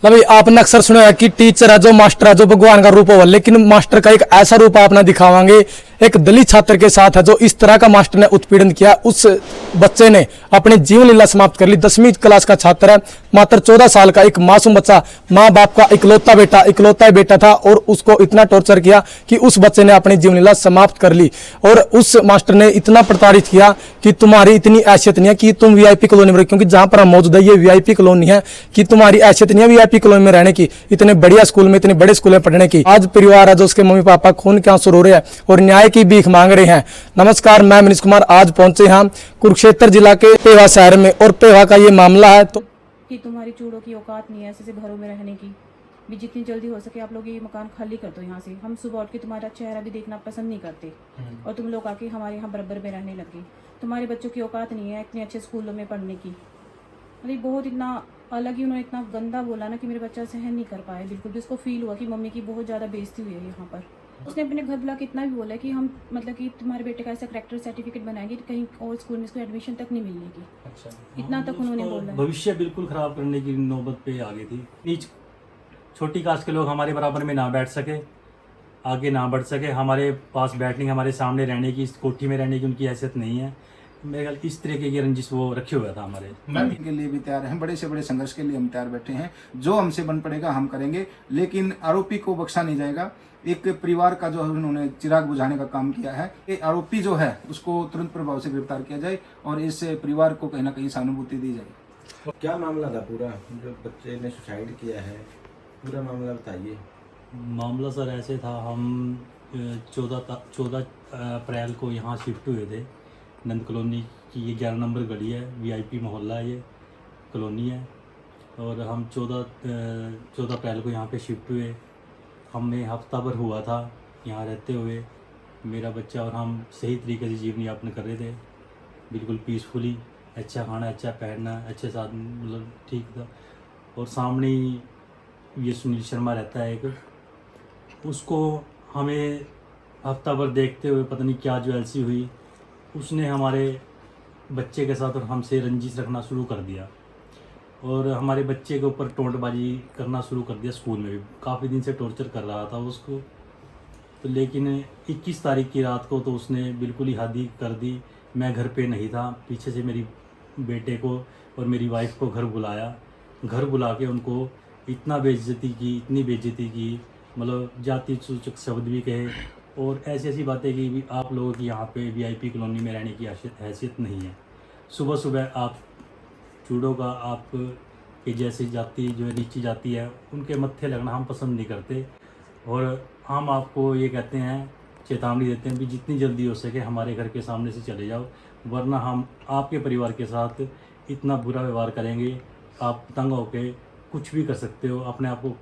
भाई आपने अक्सर सुना है कि टीचर है जो मास्टर है जो भगवान का रूप हो, लेकिन मास्टर का एक ऐसा रूप अपना दिखावांगे एक दलित छात्र के साथ है जो इस तरह का मास्टर ने उत्पीड़न किया। उस बच्चे ने अपनी जीवन लीला समाप्त कर ली। 10वीं क्लास का छात्र है, मात्र 14 साल का एक मासूम बच्चा, माँ बाप का इकलौता बेटा था और उसको इतना टॉर्चर किया कि उस बच्चे ने अपनी जीवन लीला समाप्त कर ली। और उस मास्टर ने इतना प्रताड़ित किया कि तुम्हारी इतनी हैसियत नहीं है कि तुम वीआईपी कॉलोनी में रहो, क्योंकि जहां पर हम मौजूद है ये वीआईपी कॉलोनी है, कि तुम्हारी हैसियत नहीं है वीआईपी कॉलोनी में रहने की, इतने बढ़िया स्कूल में, इतने बड़े स्कूल में पढ़ने की। आज परिवार है जो उसके मम्मी पापा खून के आंसू रो रहे हैं और न्याय की भीख मांग रहे हैं। नमस्कार, मैं मनीष कुमार आज पहुंचे हैं कुरुक्षेत्र जिला के पेवा शहर में और पेवा का ये मामला है। तो कि तुम्हारी चूड़ों की औकात नहीं है ऐसे घरों में रहने की, भी जितनी जल्दी हो सके आप लोग ये मकान खाली कर दो यहाँ से। हम सुबह उठ के तुम्हारा चेहरा भी देखना पसंद नहीं करते और तुम लोग आके हमारे यहाँ बराबर में रहने लगे। तुम्हारे बच्चों की औकात नहीं है इतने अच्छे स्कूलों में पढ़ने की। अरे बहुत इतना अलग ही उन्होंने इतना गंदा बोला ना कि मेरे बच्चा सहन नहीं कर पाया बिल्कुल भी। उसको फील हुआ कि मम्मी की बहुत ज़्यादा बेइज्जती हुई है यहाँ पर। उसने अपने घर बुला के इतना भी बोला कि हम मतलब कि तुम्हारे बेटे का ऐसा करेक्टर सर्टिफिकेट बनाएंगे कि कहीं और स्कूल में इसको एडमिशन तक नहीं मिलने की। अच्छा, इतना तक उन्होंने बोला। भविष्य बिल्कुल खराब करने की नौबत पे आ गई थी। नीच छोटी कास्ट के लोग हमारे बराबर में ना बैठ सके, आगे ना बढ़ सके, हमारे पास बैठने, हमारे सामने रहने की, इस कोठी में रहने की उनकी हैसियत नहीं है। मेरे ख्याल इस तरीके की रंजिश वो रखे हुआ था हमारे। के लिए भी तैयार हैं, बड़े से बड़े संघर्ष के लिए हम तैयार बैठे हैं। जो हमसे बन पड़ेगा हम करेंगे, लेकिन आरोपी को बख्शा नहीं जाएगा। एक परिवार का जो उन्होंने चिराग बुझाने का काम किया है, ये आरोपी जो है उसको तुरंत प्रभाव से गिरफ्तार किया जाए और इस परिवार को कहीं ना कहीं सहानुभूति दी जाए। क्या मामला था पूरा जो बच्चे ने सुसाइड किया है, पूरा मामला बताइए। मामला सर ऐसे था, हम 14 अप्रैल को यहाँ शिफ्ट हुए थे। नंद कॉलोनी की ये 11 नंबर गली है, वीआईपी मोहल्ला है, ये कॉलोनी है। और हम 14 अप्रैल को यहाँ पे शिफ्ट हुए। हमें हफ्ता भर हुआ था यहाँ रहते हुए। मेरा बच्चा और हम सही तरीके से जीवन यापन कर रहे थे, बिल्कुल पीसफुली। अच्छा खाना, अच्छा पहनना, अच्छे साथ, मतलब ठीक था। और सामने ही ये सुनील शर्मा रहता है एक, उसको हमें हफ्ता भर देखते हुए पता नहीं क्या ज्वेलसी हुई, उसने हमारे बच्चे के साथ और हमसे रंजिश रखना शुरू कर दिया और हमारे बच्चे के ऊपर टोंटबाजी करना शुरू कर दिया। स्कूल में भी काफ़ी दिन से टॉर्चर कर रहा था उसको। तो लेकिन 21 तारीख की रात को तो उसने बिल्कुल ही हद ही कर दी। मैं घर पे नहीं था, पीछे से मेरी बेटे को और मेरी वाइफ को घर बुलाया। घर बुला के उनको इतना बेइज्जती की, इतनी बेइज्जती की, मतलब जाति सूचक शब्द भी कहे और ऐसी ऐसी बातें की भी आप लोगों की यहाँ पे वीआईपी कॉलोनी में रहने की हैसियत नहीं है। सुबह सुबह आप चूड़ों का, आप के जैसी जाति जो है नीची जाति है उनके मत्थे लगना हम पसंद नहीं करते। और हम आपको ये कहते हैं, चेतावनी देते हैं भी जितनी जल्दी हो सके हमारे घर के सामने से चले जाओ, वरना हम आपके परिवार के साथ इतना बुरा व्यवहार करेंगे, आप तंग होके कुछ भी कर सकते हो। अपने आप को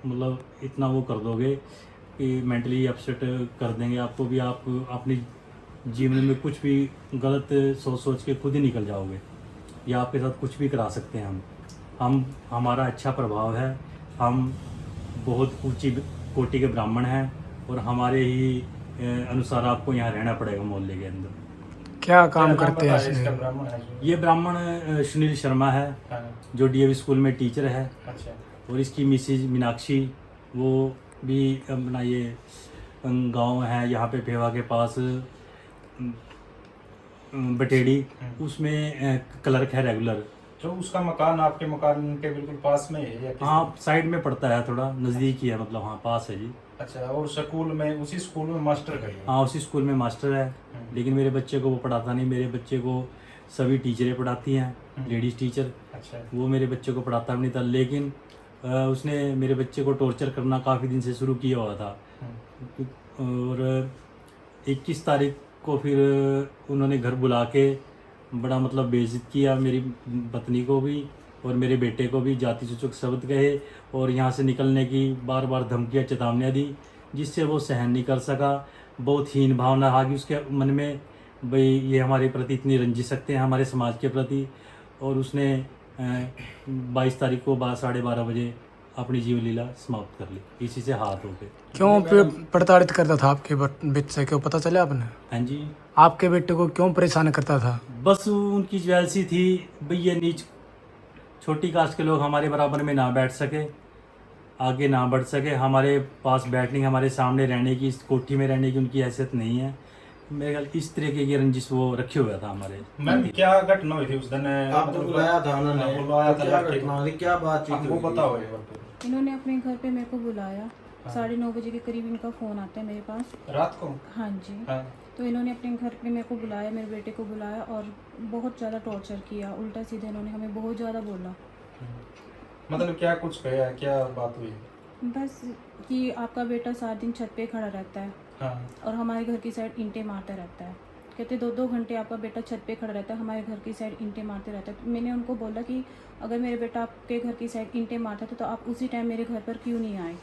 मतलब इतना वो कर दोगे कि मेंटली अपसेट कर देंगे आपको भी। आप अपनी जीवन में कुछ भी गलत सोच के खुद ही निकल जाओगे, या आपके साथ कुछ भी करा सकते हैं हम। हमारा अच्छा प्रभाव है, हम बहुत ऊंची कोटि के ब्राह्मण हैं और हमारे ही अनुसार आपको यहाँ रहना पड़ेगा मोहल्ले के अंदर। क्या काम करते हैं ये ब्राह्मण सुनील शर्मा है, जो डीएवी स्कूल में टीचर है। अच्छा, और इसकी मिसेज मीनाक्षी, वो भी अपना ये गांव है यहाँ पे पेवा के पास बटेड़ी, उसमें क्लर्क है रेगुलर। जो उसका मकान आपके मकान के बिल्कुल पास में है या किस? हाँ, साइड में पड़ता है, थोड़ा नज़दीक ही है, मतलब हाँ पास है जी। अच्छा, और स्कूल में, उसी स्कूल में मास्टर का ही है? हाँ, उसी स्कूल में मास्टर है, लेकिन मेरे बच्चे को वो पढ़ाता नहीं। मेरे बच्चे को सभी टीचरें पढ़ाती हैं, लेडीज़ टीचर। अच्छा, वो मेरे बच्चे को पढ़ाता भी नहीं था, लेकिन उसने मेरे बच्चे को टॉर्चर करना काफ़ी दिन से शुरू किया हुआ था। और 21 तारीख को फिर उन्होंने घर बुला के बड़ा मतलब बेइज्जत किया, मेरी पत्नी को भी और मेरे बेटे को भी, जाति सूचक शब्द कहे और यहाँ से निकलने की बार बार धमकियाँ, चेतावनियाँ दी, जिससे वो सहन नहीं कर सका। बहुत हीन भावना आ गई उसके मन में, भाई ये हमारे प्रति इतनी रंजिश सकते हैं, हमारे समाज के प्रति। और उसने 22 तारीख को 12:30 बजे अपनी जीवन लीला समाप्त कर ली, इसी से हाथ हो गए। क्यों प्रताड़ित करता था आपके बच्चे को, पता चला आपने? हाँ जी, आपके बेटे को क्यों परेशान करता था? बस उनकी ज्वेलसी थी, भाई ये नीच छोटी कास्ट के लोग हमारे बराबर में ना बैठ सके, आगे ना बढ़ सके, हमारे पास बैठने की, हमारे सामने रहने की, इस कोठी में रहने की उनकी हैसियत नहीं है। मेरे ख्याल इस तरीके की रंजिश वो रखे हुआ था हमारे। मैम क्या घटना हुई थी उस दिन? आपने बुलाया था उन्होंने, हाँ, बुलाया था क्या लड़के घटना को। हुई, क्या बातचीत आपको हुई थी? बताओ एक बार फिर। इन्होंने अपने घर पे मेरे को बुलाया, 9:30 बजे के करीब इनका फ़ोन आता है मेरे पास। रात को? हाँ जी। हाँ। तो इन्होंने अपने घर पे मेरे को बुलाया, मेरे बेटे को बुलाया और बहुत ज़्यादा टॉर्चर किया, उल्टा सीधे इन्होंने हमें बहुत ज़्यादा बोला। मतलब क्या कुछ कहा, क्या बात हुई? बस कि आपका बेटा 7 दिन छत पे खड़ा रहता है हाँ। और हमारे घर की साइड ईंटें मारता रहता है। कहते 2-2 घंटे आपका बेटा छत पे खड़ा रहता है, हमारे घर की साइड ईंटें मारते रहता है। तो मैंने उनको बोला कि अगर मेरे बेटा आपके घर की साइड ईंटें मारता था तो आप उसी टाइम मेरे घर पर क्यों नहीं आए,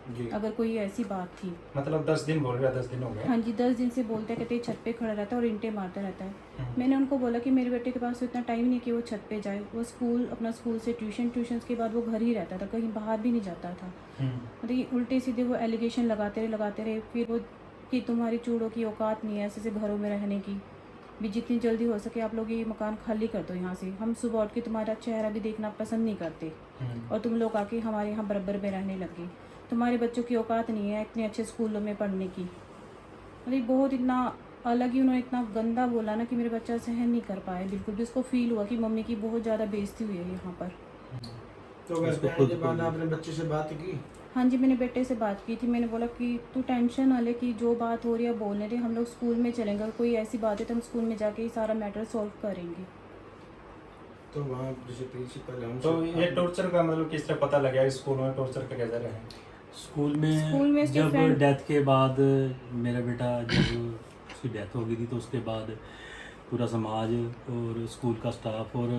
जी। अगर कोई ऐसी बात थी। मतलब 10 दिन बोल रहा, 10 दिन हो गए? हाँ जी, 10 दिन से बोलते हैं, कहते ये छत पे खड़ा रहता है और ईंटें मारता रहता है। मैंने उनको बोला कि मेरे बेटे के पास तो इतना टाइम नहीं कि वो छत पे जाए, वो अपना स्कूल से ट्यूशन के बाद वो घर ही रहता था, कहीं बाहर भी नहीं जाता था। मतलब ये उल्टे सीधे वो एलिगेशन लगाते रहे। फिर वो कि तुम्हारी चूड़ों की औकात नहीं है ऐसे घरों में रहने की, भी जितनी जल्दी हो सके आप लोग ये मकान खाली कर दो यहाँ से, हम सुबह उठ के तुम्हारा चेहरा भी देखना पसंद नहीं करते और तुम लोग आके हमारे यहाँ बराबर में रहने लग गए। तुम्हारे बच्चों की औकात नहीं है इतने अच्छे स्कूलों में पढ़ने की। मतलब बहुत इतना अलग ही उन्होंने इतना गंदा बोला ना कि मेरे बच्चा सहन नहीं कर पाए बिल्कुल भी। उसको फील हुआ कि मम्मी की बहुत ज़्यादा बेइज्जती हुई है यहाँ पर। तो घर पे आने के बाद आपने बच्चे से बात की? हाँ जी, मैंने बेटे से बात की थी। मैंने बोला कि तू टेंशन ना ले, कि जो बात हो रही है बोलने दे, हम लोग स्कूल में चलेंगे, अगर कोई ऐसी बात है तो हम स्कूल में जाके ही सारा मैटर सॉल्व करेंगे। तो वहाँ जैसे प्रिंसिपल है तो ये टॉर्चर का मतलब किस तरह पता लगा स्कूल में टॉर्चर का कैसा रहा? स्कूल स्कूल में में उसके जब friend- डेथ के बाद, मेरा बेटा जब उसकी डेथ हो गई थी तो उसके बाद पूरा समाज और स्कूल का स्टाफ और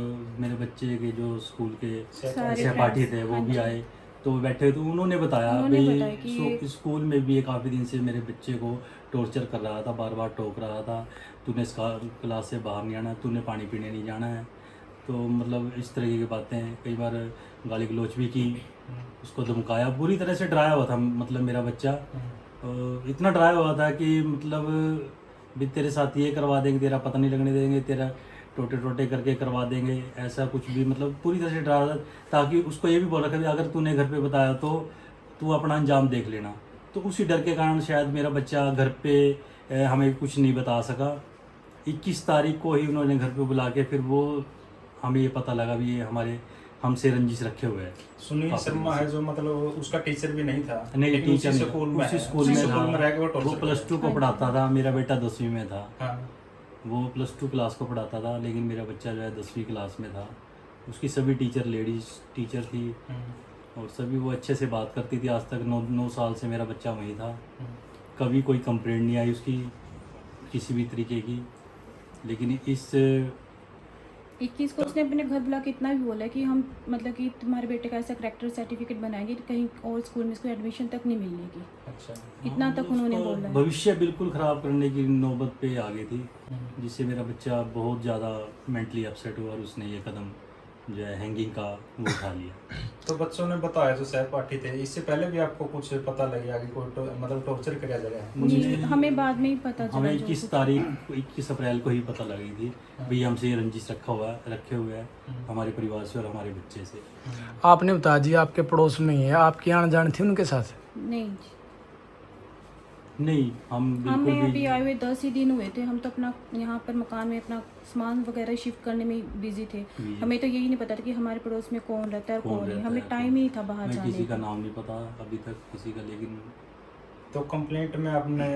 मेरे बच्चे के जो स्कूल के सारे सहपाठी friends, थे वो हाँ भी जी। आए, तो वो बैठे तो उन्होंने बताया उन्होंने भाई बताया कि ये- स्कूल में भी ये काफ़ी दिन से मेरे बच्चे को टॉर्चर कर रहा था, बार बार टोक रहा था, तूने इस क्लास से बाहर नहीं आना, तूने पानी पीने नहीं जाना है। तो मतलब इस तरीके की बातें, कई बार गाली गलौच भी की, उसको धमकाया, बुरी तरह से डराया हुआ था। मतलब मेरा बच्चा इतना डराया हुआ था कि मतलब भी तेरे साथ ये करवा देंगे, तेरा पता नहीं लगने देंगे, तेरा टोटे टोटे करके करवा देंगे, ऐसा कुछ भी, मतलब पूरी तरह से डरा था। ताकि उसको ये भी बोल रखा था अगर तूने घर पे बताया तो तू अपना अंजाम देख लेना। तो उसी डर के कारण शायद मेरा बच्चा घर पे हमें कुछ नहीं बता सका। 21 तारीख को ही उन्होंने घर पे बुला के फिर वो हमें ये पता लगा भी ये हमारे हमसे रंजिश रखे हुए हैं। सुनील शर्मा है जो मतलब उसका टीचर भी नहीं था? नहीं, लेकिन टीचर उसी नहीं, स्कूल में उसी है, स्कूल उसी में स्कूल में रह के वो था। वो टॉर्चर प्लस 2 को पढ़ाता था, मेरा बेटा 10वीं में था। हाँ। वो प्लस 2 क्लास को पढ़ाता था, लेकिन मेरा बच्चा जो है 10वीं क्लास में था। उसकी सभी टीचर लेडीज टीचर थी और सभी वो अच्छे से बात करती थी। आज तक 9 साल से मेरा बच्चा वहीं था, कभी कोई कंप्लेंट नहीं आई उसकी किसी भी तरीके की। लेकिन इस 21 को उसने अपने घर बुला के इतना भी बोला कि हम मतलब कि तुम्हारे बेटे का ऐसा करेक्टर सर्टिफिकेट बनाएंगे कि कहीं और स्कूल में इसको एडमिशन तक नहीं मिलने की। अच्छा। इतना तक उन्होंने उसका बोला है। भविष्य बिल्कुल ख़राब करने की नौबत पे आ गई थी, जिससे मेरा बच्चा बहुत ज़्यादा मेंटली अपसेट हुआ और उसने ये कदम जो है हैंगिंग का वो उठा लिया। तो बच्चों ने बताया जो सहपाठी थे, इससे पहले भी आपको कुछ पता लगे कि कोई मतलब टॉर्चर किया जा रहा है? नहीं, हमें बाद में ही पता चला। हमें जो 21 कुछ- तारीख 21 अप्रैल को ही पता लगी थी भाई हमसे ये रंजिश रखे हुए है हमारे परिवार से और हमारे बच्चे से। आपने बता दिया आपके पड़ोस में ही है, आपकी आन जान थी उनके साथ? नहीं, नहीं, हम हमें बिल्कुल अभी भी आए हुए 10 ही दिन हुए थे। हम तो अपना यहाँ पर मकान में अपना सामान वगैरह शिफ्ट करने में बिजी थे। हमें तो यही नहीं पता था कि हमारे पड़ोस में कौन रहता है और कौन नहीं। रहता हमें है, टाइम ही नहीं था बाहर हमें जाने किसी का। का नाम नहीं पता अभी तक किसी का। लेकिन तो कंप्लेंट में आपने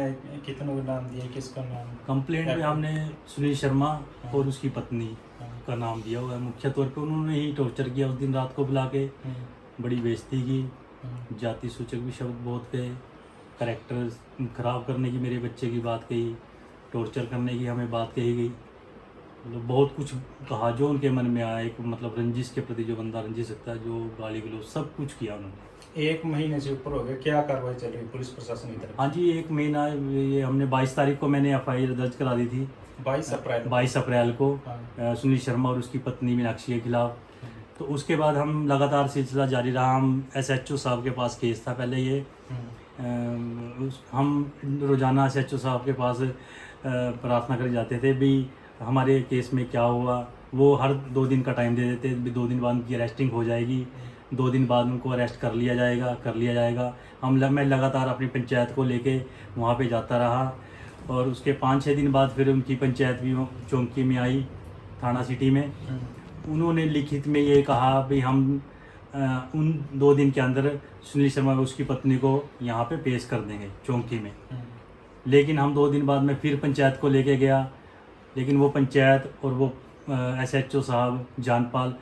कितनों के नाम दिए, किसका नाम? कंप्लेंट में हमने सुनील शर्मा और उसकी पत्नी का नाम दिया हुआ है। मुख्य तौर पे उन्होंने ही टॉर्चर किया उस दिन रात को बुला के, बड़ी बेइज्जती की, जाति सूचक भी शब्द बहुत कहे, करैक्टर ख़राब करने की मेरे बच्चे की बात कही, टॉर्चर करने की हमें बात कही गई। मतलब बहुत कुछ कहा जो उनके मन में आया। एक मतलब रंजिश के प्रति जो बंदा रंजिश सकता है, जो गाली गलौज सब कुछ किया उन्होंने। 1 महीने से ऊपर हो गया, क्या कार्रवाई चल रही पुलिस प्रशासन की तरफ? हाँ जी, 1 महीना ये हमने 22 तारीख को मैंने FIR दर्ज करा दी थी। 22 अप्रैल 22 अप्रैल को हाँ। सुनील शर्मा और उसकी पत्नी मीनाक्षी के खिलाफ। तो उसके बाद हम लगातार सिलसिला जारी रहा। हम SHO साहब के पास केस था पहले ये, हम रोज़ाना SHO साहब के पास प्रार्थना कर जाते थे भी हमारे केस में क्या हुआ। वो हर 2 दिन का टाइम दे देते भी 2 दिन बाद उनकी अरेस्टिंग हो जाएगी, 2 दिन बाद उनको अरेस्ट कर लिया जाएगा। मैं लगातार अपनी पंचायत को लेके वहाँ पे जाता रहा और उसके 5-6 दिन बाद फिर उनकी पंचायत भी चौंकी में आई, थाना सिटी में। उन्होंने लिखित में ये कहा भी हम उन 2 दिन के अंदर सुनील शर्मा व उसकी पत्नी को यहाँ पे पेश कर देंगे चौंकी में। लेकिन हम 2 दिन बाद मैं फिर पंचायत को लेके गया, लेकिन वो पंचायत और वो SHO साहब जानपाल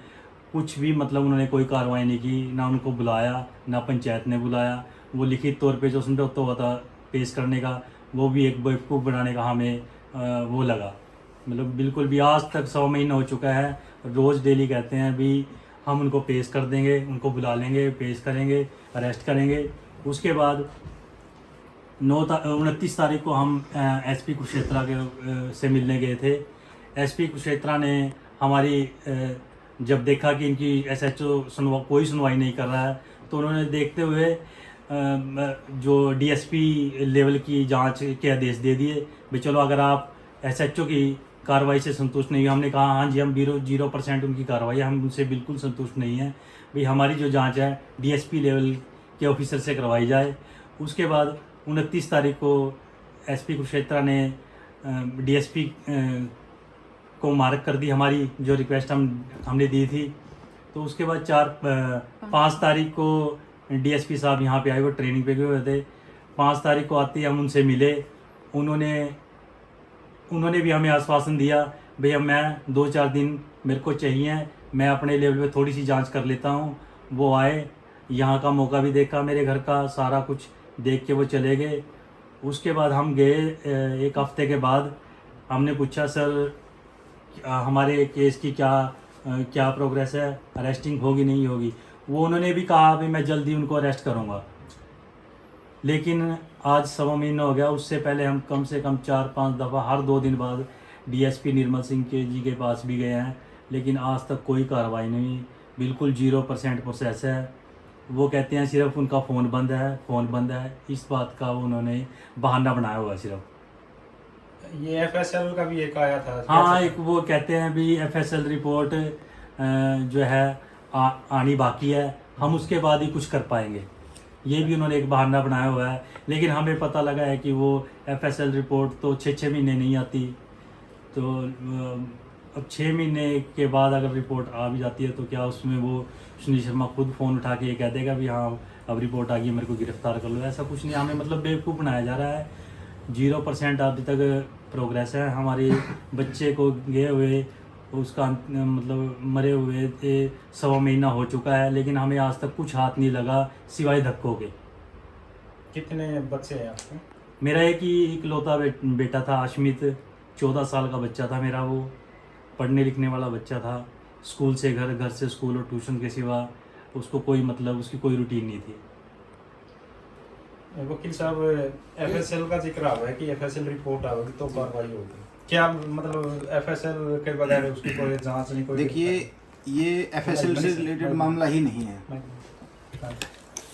कुछ भी मतलब उन्होंने कोई कार्रवाई नहीं की, ना उनको बुलाया ना पंचायत ने बुलाया। वो लिखित तौर पे जो समझौता हुआ था पेश करने का, वो भी एक बेवकूफ़ बनाने का हमें वो लगा। मतलब बिल्कुल भी आज तक 100 महीना हो चुका है, रोज़ डेली कहते हैं भी हम उनको पेश कर देंगे, उनको बुला लेंगे, पेश करेंगे, अरेस्ट करेंगे। उसके बाद 29 तारीख को हम SP कुरुक्षेत्रा के से मिलने गए थे। SP कुरुक्षेत्रा ने हमारी जब देखा कि इनकी SHO कोई सुनवाई नहीं कर रहा है, तो उन्होंने देखते हुए जो DSP लेवल की जांच के आदेश दे दिए भाई चलो अगर आप SHO की कार्रवाई से संतुष्ट नहीं है। हमने कहा हाँ जी हम 0% उनकी कार्रवाई है, हम उनसे बिल्कुल संतुष्ट नहीं हैं भाई, हमारी जो जांच है DSP लेवल के ऑफिसर से करवाई जाए। उसके बाद 29 तारीख को SP कुरुक्षेत्रा ने DSP को मार्क कर दी हमारी जो रिक्वेस्ट हमने दी थी। तो उसके बाद 5 तारीख को DSP साहब यहाँ पे आए, वो ट्रेनिंग पे गए हुए थे। 5 तारीख को आते ही हम उनसे मिले, उन्होंने भी हमें आश्वासन दिया भैया मैं 2-4 दिन मेरे को चाहिए, मैं अपने लेवल पे थोड़ी सी जांच कर लेता हूँ। वो आए, यहाँ का मौका भी देखा, मेरे घर का सारा कुछ देख के वो चले गए। उसके बाद हम गए 1 हफ्ते के बाद, हमने पूछा सर हमारे केस की क्या प्रोग्रेस है, अरेस्टिंग होगी नहीं होगी। वो उन्होंने भी कहा भी मैं जल्दी उनको अरेस्ट करूँगा। लेकिन आज 1.25 महीना हो गया, उससे पहले हम कम से कम 4-5 दफ़ा हर 2 दिन बाद DSP निर्मल सिंह जी के पास भी गए हैं, लेकिन आज तक कोई कार्रवाई नहीं, बिल्कुल 0% प्रोसेस है। वो कहते हैं सिर्फ उनका फ़ोन बंद है, इस बात का उन्होंने बहाना बनाया हुआ सिर्फ। ये FSL का भी एक आया था। हाँ, एक वो कहते हैं भी FSL रिपोर्ट जो है आनी बाकी है, हम उसके बाद ही कुछ कर पाएंगे, ये भी उन्होंने एक बहाना बनाया हुआ है। लेकिन हमें पता लगा है कि वो FSL रिपोर्ट तो 6 महीने नहीं आती, तो अब 6 महीने के बाद अगर रिपोर्ट आ भी जाती है तो क्या उसमें वो सुनील शर्मा खुद फ़ोन उठा के ये कह देगा भी हाँ अब रिपोर्ट आ गई मेरे को गिरफ्तार कर लो? ऐसा कुछ नहीं, हमें मतलब बेवकूफ़ बनाया जा रहा है। 0% अभी तक प्रोग्रेस है। हमारे बच्चे को गए हुए उसका मतलब मरे हुए 1.25 महीना हो चुका है, लेकिन हमें आज तक कुछ हाथ नहीं लगा सिवाय धक्कों के। कितने बच्चे हैं आपके? मेरा एक ही इकलौता बेटा था आशमित, 14 साल का बच्चा था मेरा। वो पढ़ने लिखने वाला बच्चा था, स्कूल से घर, घर से स्कूल और ट्यूशन के सिवा उसको कोई मतलब उसकी कोई रूटीन नहीं थी। वकील साहब, FSL का जिक्र आ रहा है कि FSL रिपोर्ट आएगी तो कार्रवाई होगी, क्या मतलब FSL के बगैर उसकी कोई जांच नहीं? कोई देखिए, ये FSL से रिलेटेड मामला ही नहीं है।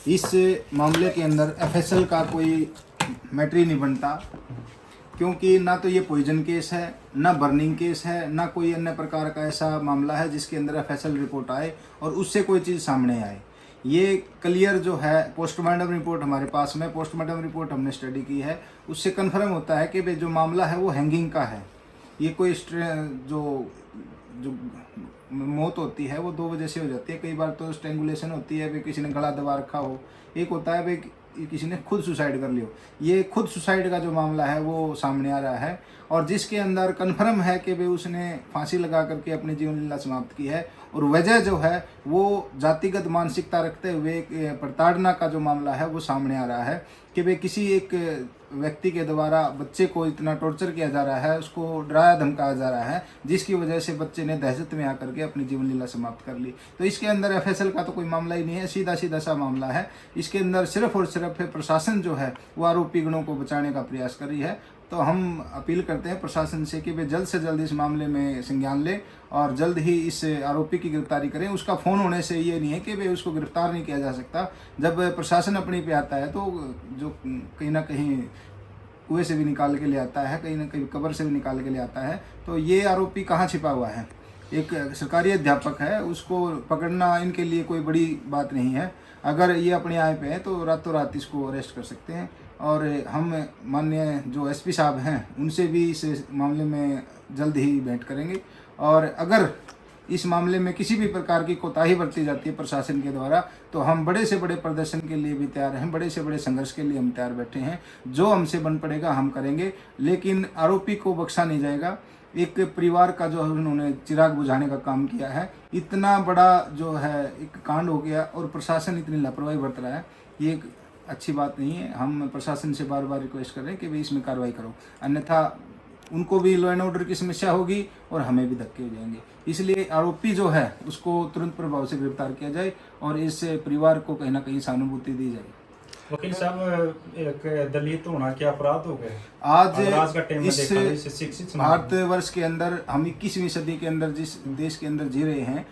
इस मामले के अंदर FSL का कोई मैटर ही नहीं बनता, क्योंकि ना तो ये पॉइजन केस है, ना बर्निंग केस है, ना कोई अन्य प्रकार का ऐसा मामला है जिसके अंदर FSL रिपोर्ट आए और उससे कोई चीज़ सामने आए। ये क्लियर जो है पोस्टमार्टम रिपोर्ट हमारे पास में, पोस्टमार्टम रिपोर्ट हमने स्टडी की है, उससे कन्फर्म होता है कि भाई जो मामला है वो हैंगिंग का है। ये कोई जो मौत होती है वो 2 वजह से हो जाती है। कई बार तो स्ट्रेंगुलेशन होती है, भाई किसी ने गला दबा रखा हो, एक होता है भाई किसी ने खुद सुसाइड कर लियो। ये खुद सुसाइड का जो मामला है वो सामने आ रहा है, और जिसके अंदर कन्फर्म है कि भाई उसने फांसी लगा करके अपनी जीवन लीला समाप्त की है, और वजह जो है वो जातिगत मानसिकता रखते हुए प्रताड़ना का जो मामला है वो सामने आ रहा है कि भाई किसी एक व्यक्ति के द्वारा बच्चे को इतना टॉर्चर किया जा रहा है, उसको डराया धमकाया जा रहा है, जिसकी वजह से बच्चे ने दहशत में आकर के अपनी जीवन लीला समाप्त कर ली। तो इसके अंदर FSL का तो कोई मामला ही नहीं है, सीधा सीधा सा मामला है। इसके अंदर सिर्फ और सिर्फ प्रशासन जो है वो आरोपी गणों को बचाने का प्रयास कर रही है। तो हम अपील करते हैं प्रशासन से कि वे जल्द से जल्द इस मामले में संज्ञान लें और जल्द ही इस आरोपी की गिरफ्तारी करें। उसका फ़ोन होने से ये नहीं है कि वे उसको गिरफ्तार नहीं किया जा सकता। जब प्रशासन अपनी पे आता है तो जो कहीं ना कहीं कुएं से भी निकाल के ले आता है, कहीं ना कहीं कब्र से भी निकाल के ले आता है। तो ये आरोपी कहाँ छिपा हुआ है, एक सरकारी अध्यापक है, उसको पकड़ना इनके लिए कोई बड़ी बात नहीं है। अगर ये अपने आय पे है तो रातों रात इसको अरेस्ट कर सकते हैं। और हम माननीय जो एसपी साहब हैं उनसे भी इस मामले में जल्द ही भेंट करेंगे। और अगर इस मामले में किसी भी प्रकार की कोताही बरती जाती है प्रशासन के द्वारा तो हम बड़े से बड़े प्रदर्शन के लिए भी तैयार हैं, बड़े से बड़े संघर्ष के लिए हम तैयार बैठे हैं। जो हमसे बन पड़ेगा हम करेंगे, लेकिन आरोपी को बख्शा नहीं जाएगा। एक परिवार का जो उन्होंने चिराग बुझाने का काम किया है, इतना बड़ा जो है एक कांड हो गया और प्रशासन इतनी लापरवाही बरत रहा है, ये एक अच्छी बात नहीं है। हम प्रशासन से बार बार रिक्वेस्ट कर रहे हैं कि भाई इसमें कार्रवाई करो, अन्यथा उनको भी लॉ एंड ऑर्डर की समस्या होगी और हमें भी धक्के हो जाएंगे। इसलिए आरोपी जो है उसको तुरंत प्रभाव से गिरफ्तार किया जाए और इस परिवार को कहीं ना कहीं सहानुभूति दी जाए। वकील साहब, एक दलित होना क्या अपराध हो गया? आज का टाइम में इस देखा इसे शिक्षित समाज भारतवर्ष के अंदर हम 21वीं सदी के अंदर जिस देश के अंदर जी रहे हैं,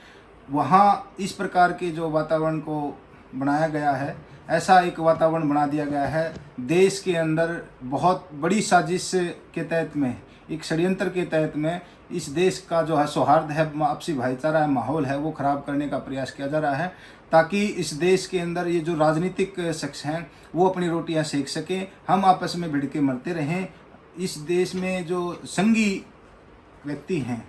वहाँ इस प्रकार के जो वातावरण को बनाया गया है, ऐसा एक वातावरण बना दिया गया है देश के अंदर बहुत बड़ी साजिश के तहत में, एक षड्यंत्र के तहत में इस देश का जो है सौहार्द है, आपसी भाईचारा है, माहौल है, वो खराब करने का प्रयास किया जा रहा है ताकि इस देश के अंदर ये जो राजनीतिक शख्स हैं वो अपनी रोटियां सेक सकें, हम आपस में भिड़ के मरते रहें। इस देश में जो संघी व्यक्ति हैं,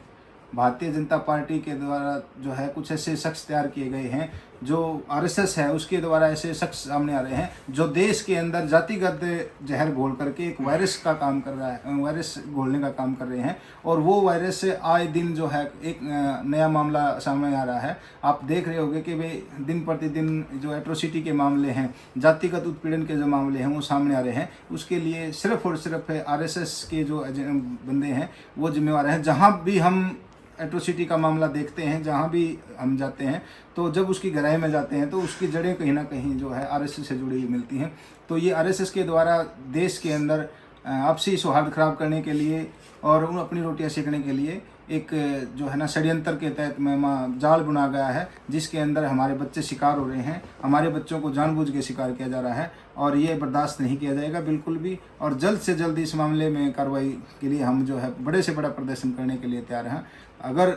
भारतीय जनता पार्टी के द्वारा जो है कुछ ऐसे शख्स तैयार किए गए हैं, जो आरएसएस है उसके द्वारा ऐसे शख्स सामने आ रहे हैं जो देश के अंदर जातिगत जहर घोल करके एक वायरस का काम कर रहा है, वायरस घोलने का काम कर रहे हैं। और वो वायरस आए दिन जो है एक नया मामला सामने आ रहा है। आप देख रहे होंगे कि भाई दिन प्रतिदिन जो एट्रोसिटी के मामले हैं, जातिगत उत्पीड़न के जो मामले हैं वो सामने आ रहे हैं। उसके लिए सिर्फ और सिर्फ आरएसएस के जो बंदे हैं वो जिम्मेवार हैं। जहाँ भी हम एट्रोसिटी का मामला देखते हैं, जहाँ भी हम जाते हैं, तो जब उसकी गहराई में जाते हैं तो उसकी जड़ें कहीं ना कहीं जो है आरएसएस से जुड़ी हुई मिलती हैं। तो ये आरएसएस के द्वारा देश के अंदर आपसी सौहार्द खराब करने के लिए और उन अपनी रोटियां सेकने के लिए एक जो है ना षड्यंत्र के तहत में जाल बुना गया है, जिसके अंदर हमारे बच्चे शिकार हो रहे हैं। हमारे बच्चों को जानबूझ के शिकार किया जा रहा है और ये बर्दाश्त नहीं किया जाएगा बिल्कुल भी। और जल्द से जल्द इस मामले में कार्रवाई के लिए हम जो है बड़े से बड़ा प्रदर्शन करने के लिए तैयार हैं। अगर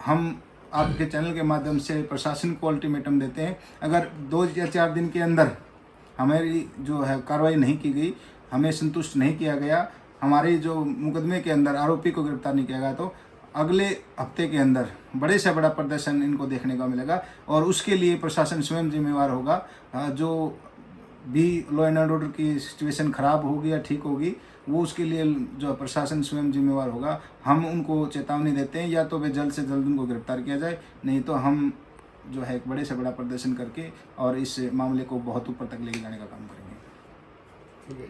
हम आपके चैनल के माध्यम से प्रशासन को अल्टीमेटम देते हैं, अगर 2 या 4 दिन के अंदर हमारी जो है कार्रवाई नहीं की गई, हमें संतुष्ट नहीं किया गया, हमारे जो मुकदमे के अंदर आरोपी को गिरफ्तार नहीं किया गया, तो अगले हफ्ते के अंदर बड़े से बड़ा प्रदर्शन इनको देखने को मिलेगा। और उसके लिए प्रशासन स्वयं जिम्मेवार होगा। जो भी लॉ एंड ऑर्डर की सिचुएशन खराब होगी या ठीक होगी, वो उसके लिए जो प्रशासन स्वयं जिम्मेवार होगा। हम उनको चेतावनी देते हैं, या तो वे जल्द से जल्द उनको गिरफ्तार किया जाए, नहीं तो हम जो है एक बड़े से बड़ा प्रदर्शन करके और इस मामले को बहुत ऊपर तक लेके जाने का काम करेंगे।